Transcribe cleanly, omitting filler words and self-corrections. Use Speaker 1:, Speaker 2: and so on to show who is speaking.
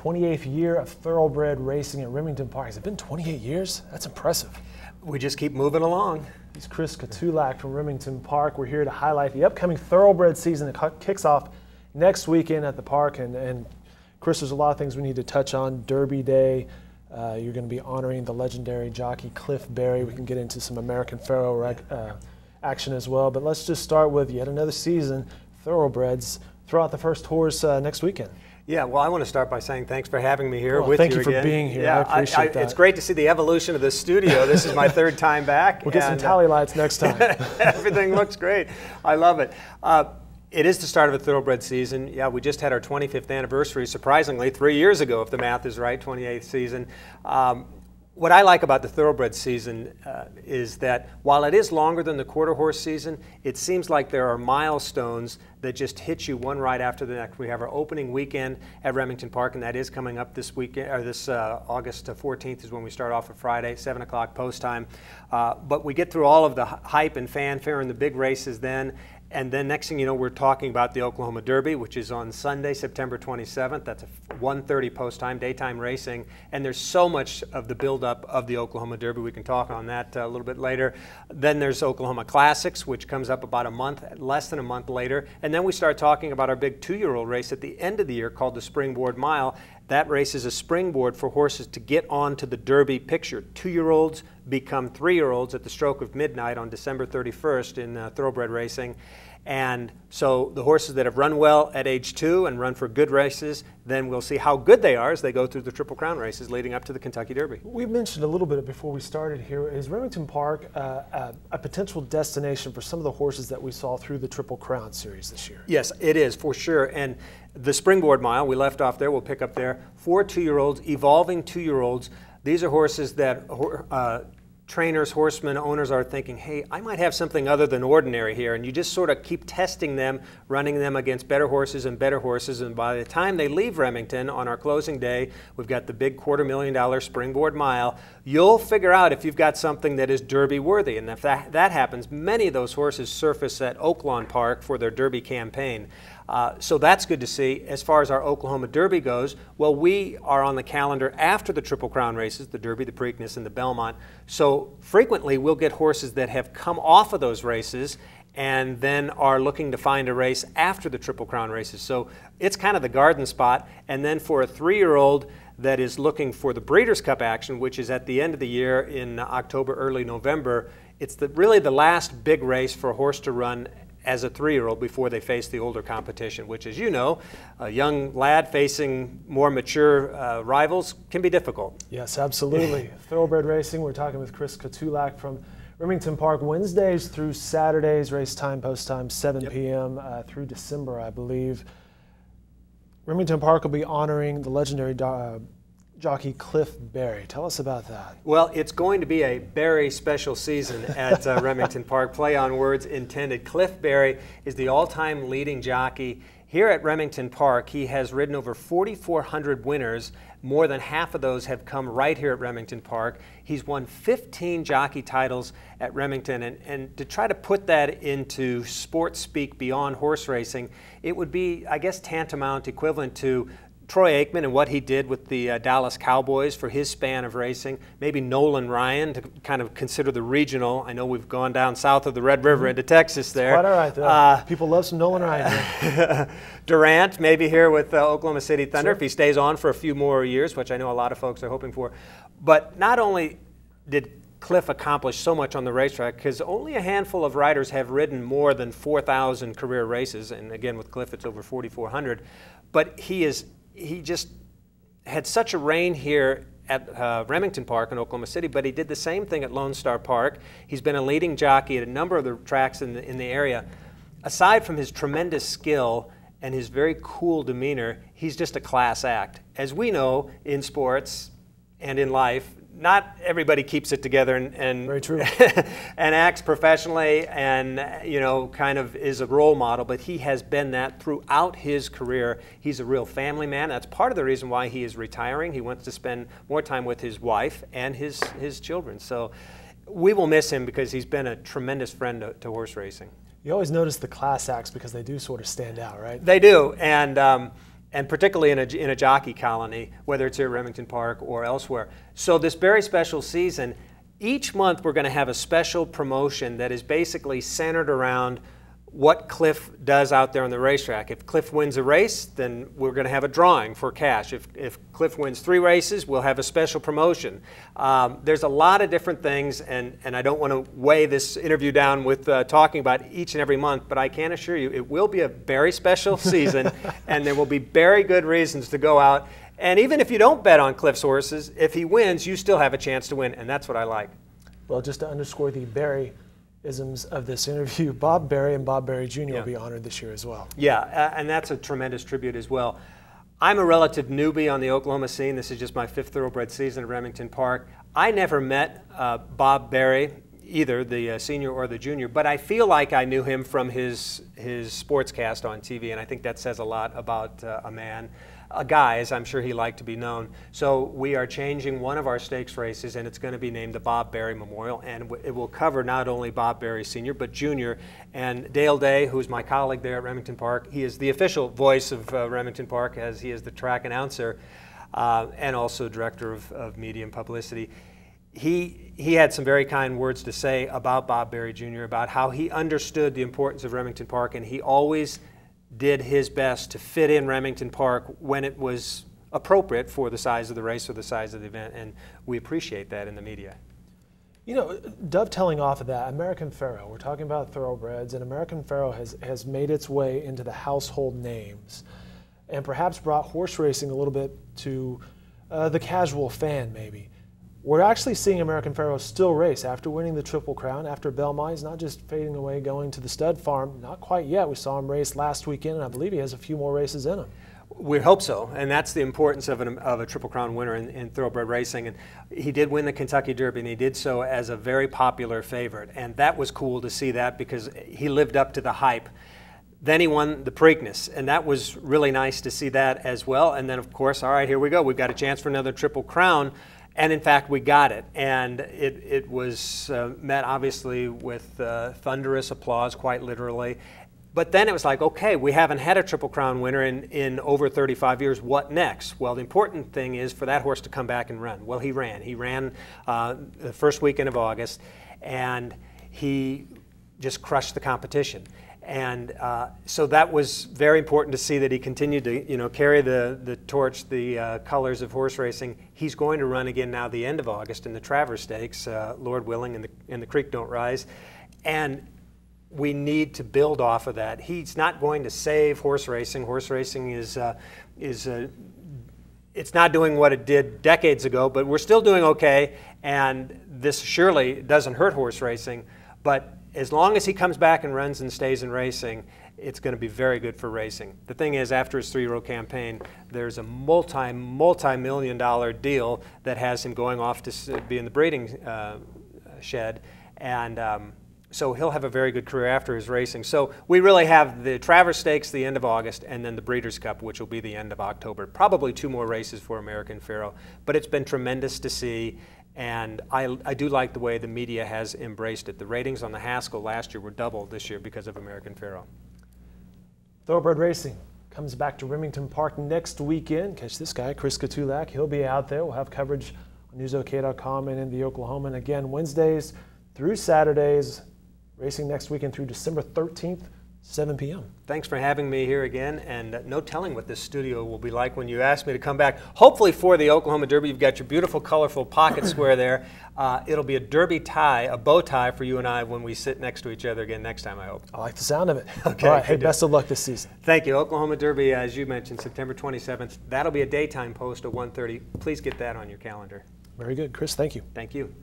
Speaker 1: 28th year of thoroughbred racing at Remington Park. Has it been 28 years? That's impressive.
Speaker 2: We just keep moving along.
Speaker 1: He's Chris Kotulak from Remington Park. We're here to highlight the upcoming thoroughbred season that kicks off next weekend at the park. And Chris, there's a lot of things we need to touch on. Derby Day. You're going to be honoring the legendary jockey Cliff Berry. We can get into some American Pharoah action as well. But let's just start with yet another season, thoroughbreds. Throw out the first horse next weekend.
Speaker 2: Yeah, well, I want to start by saying thanks for having me here with you again.
Speaker 1: Thank you for being here.
Speaker 2: Yeah,
Speaker 1: I appreciate that.
Speaker 2: It's great to see the evolution of the studio. This is my third time back.
Speaker 1: We'll get some tally lights next time.
Speaker 2: Everything looks great. I love it. It is the start of a thoroughbred season. Yeah, we just had our 25th anniversary, surprisingly, 3 years ago, if the math is right, 28th season. What I like about the thoroughbred season is that while it is longer than the quarter horse season, it seems like there are milestones that just hit you one right after the next. We have our opening weekend at Remington Park, and that is coming up this weekend, or this August 14th is when we start off at Friday, 7 o'clock post time. But we get through all of the hype and fanfare and the big races then. And then next thing you know, we're talking about the Oklahoma Derby, which is on Sunday, September 27th. That's a 1:30 post time, daytime racing. And there's so much of the buildup of the Oklahoma Derby. We can talk on that a little bit later. Then there's Oklahoma Classics, which comes up about a month, less than a month later. And then we start talking about our big 2-year-old race at the end of the year called the Springboard Mile. That race is a springboard for horses to get onto the Derby picture. 2-year-olds become 3-year-olds at the stroke of midnight on December 31st in thoroughbred racing. And so the horses that have run well at age 2 and run for good races, then we'll see how good they are as they go through the Triple Crown races leading up to the Kentucky Derby.
Speaker 1: We mentioned a little bit before we started here, is Remington Park a potential destination for some of the horses that we saw through the Triple Crown series this year?
Speaker 2: Yes, it is for sure. And the Springboard Mile, we left off there, we'll pick up there. 4 2-year-olds, evolving 2-year-olds. These are horses that trainers, horsemen, owners are thinking, hey, I might have something other than ordinary here. And you just sort of keep testing them, running them against better horses. And by the time they leave Remington on our closing day, we've got the big $250,000 Springboard Mile. You'll figure out if you've got something that is Derby worthy. And if that happens, many of those horses surface at Oaklawn Park for their Derby campaign. So that's good to see. As far as our Oklahoma Derby goes, well, we are on the calendar after the Triple Crown races, the Derby, the Preakness, and the Belmont. So frequently we'll get horses that have come off of those races and then are looking to find a race after the Triple Crown races. So it's kind of the garden spot. And then for a 3-year-old that is looking for the Breeders' Cup action, which is at the end of the year in October, early November, it's really the last big race for a horse to run as a 3-year-old before they face the older competition, which, as you know, a young lad facing more mature rivals can be difficult.
Speaker 1: Yes, absolutely. Thoroughbred racing, we're talking with Chris Kotulak from Remington Park. Wednesdays through Saturdays, race time, post time, 7 p.m. Through December, I believe. Remington Park will be honoring the legendary jockey Cliff Berry. Tell us about that.
Speaker 2: Well, it's going to be a Berry special season at Remington Park. Play on words intended. Cliff Berry is the all-time leading jockey here at Remington Park. He has ridden over 4,400 winners. More than half of those have come right here at Remington Park. He's won 15 jockey titles at Remington. And to try to put that into sports speak beyond horse racing, it would be, I guess, tantamount, equivalent to Troy Aikman and what he did with the Dallas Cowboys for his span of racing. Maybe Nolan Ryan to kind of consider the regional. I know we've gone down south of the Red River into Texas there.
Speaker 1: It's quite all right, though. People love some Nolan Ryan.
Speaker 2: Durant maybe here with Oklahoma City Thunder
Speaker 1: Sure.
Speaker 2: if he stays on for a few more years, which I know a lot of folks are hoping for. But not only did Cliff accomplish so much on the racetrack, because only a handful of riders have ridden more than 4,000 career races, and again with Cliff it's over 4,400. But he just had such a reign here at Remington Park in Oklahoma City, but he did the same thing at Lone Star Park. He's been a leading jockey at a number of the tracks in the area. Aside from his tremendous skill and his very cool demeanor, he's just a class act. As we know in sports and in life, not everybody keeps it together and
Speaker 1: Very true.
Speaker 2: and acts professionally and kind of is a role model, but he has been that throughout his career. He's a real family man. That's part of the reason why he is retiring. He wants to spend more time with his wife and his children. So we will miss him because he's been a tremendous friend to horse racing.
Speaker 1: You always notice the class acts because they do sort of stand out, right?
Speaker 2: They do, and and particularly in a jockey colony, whether it's here at Remington Park or elsewhere. So this very special season, each month we're going to have a special promotion that is basically centered around what Cliff does out there on the racetrack. If Cliff wins a race, then we're going to have a drawing for cash. If Cliff wins 3 races, we'll have a special promotion. There's a lot of different things, and I don't want to weigh this interview down with talking about each and every month, but I can assure you it will be a very special season, and there will be very good reasons to go out. And even if you don't bet on Cliff's horses, if he wins, you still have a chance to win, and that's what I like.
Speaker 1: Well, just to underscore the Barry-isms of this interview, Bob Barry and Bob Barry Jr. will be honored this year as well.
Speaker 2: Yeah, and that's a tremendous tribute as well. I'm a relative newbie on the Oklahoma scene. This is just my 5th thoroughbred season at Remington Park. I never met Bob Barry, either the senior or the junior, but I feel like I knew him from his sportscast on TV, and I think that says a lot about a guy, as I'm sure he liked to be known. So we are changing one of our stakes races, and it's going to be named the Bob Barry Memorial, and it will cover not only Bob Barry Sr., but Jr. And Dale Day, who's my colleague there at Remington Park, he is the official voice of Remington Park, as he is the track announcer and also director of media and publicity. He had some very kind words to say about Bob Barry Jr., about how he understood the importance of Remington Park, and he always did his best to fit in Remington Park when it was appropriate for the size of the race or the size of the event, and we appreciate that in the media.
Speaker 1: You know, dovetailing off of that, American Pharoah, we're talking about thoroughbreds, and American Pharoah has made its way into the household names and perhaps brought horse racing a little bit to the casual fan maybe. We're actually seeing American Pharoah still race after winning the Triple Crown, after Belmont. He's not just fading away going to the stud farm, not quite yet. We saw him race last weekend, and I believe he has a few more races in him.
Speaker 2: We hope so, and that's the importance of a Triple Crown winner in thoroughbred racing. And he did win the Kentucky Derby, and he did so as a very popular favorite, and that was cool to see that because he lived up to the hype. Then he won the Preakness, and that was really nice to see that as well. And then, of course, all right, here we go. We've got a chance for another Triple Crown. And in fact, we got it, and it was met obviously with thunderous applause, quite literally. But then it was like, okay, we haven't had a Triple Crown winner in over 35 years. What next? Well, the important thing is for that horse to come back and run. Well, he ran. He ran the first weekend of August, and he just crushed the competition. And so that was very important to see that he continued to, carry the torch, the colors of horse racing. He's going to run again now the end of August in the Travers Stakes, Lord willing, and the creek don't rise. And we need to build off of that. He's not going to save horse racing. Horse racing is it's not doing what it did decades ago, but we're still doing okay. And this surely doesn't hurt horse racing, but as long as he comes back and runs and stays in racing, it's going to be very good for racing. The thing is, after his 3-year-old campaign, there's a multi-million-dollar deal that has him going off to be in the breeding shed, and so he'll have a very good career after his racing. So we really have the Travers Stakes the end of August, and then the Breeders' Cup, which will be the end of October. Probably 2 more races for American Pharoah, but it's been tremendous to see. And I do like the way the media has embraced it. The ratings on the Haskell last year were double this year because of American Pharoah.
Speaker 1: Thoroughbred racing comes back to Remington Park next weekend. Catch this guy, Chris Kotulak. He'll be out there. We'll have coverage on newsok.com and in the Oklahoman. Again, Wednesdays through Saturdays, racing next weekend through December 13th, 7 p.m.
Speaker 2: Thanks for having me here again, and no telling what this studio will be like when you ask me to come back. Hopefully for the Oklahoma Derby, you've got your beautiful, colorful pocket square there. It'll be a derby tie, a bow tie for you and I when we sit next to each other again next time, I hope.
Speaker 1: I like the sound of it.
Speaker 2: Okay.
Speaker 1: All right, hey, best of luck this season.
Speaker 2: Thank you. Oklahoma Derby, as you mentioned, September 27th. That'll be a daytime post at 1:30. Please get that on your calendar.
Speaker 1: Very good. Chris, thank you.
Speaker 2: Thank you.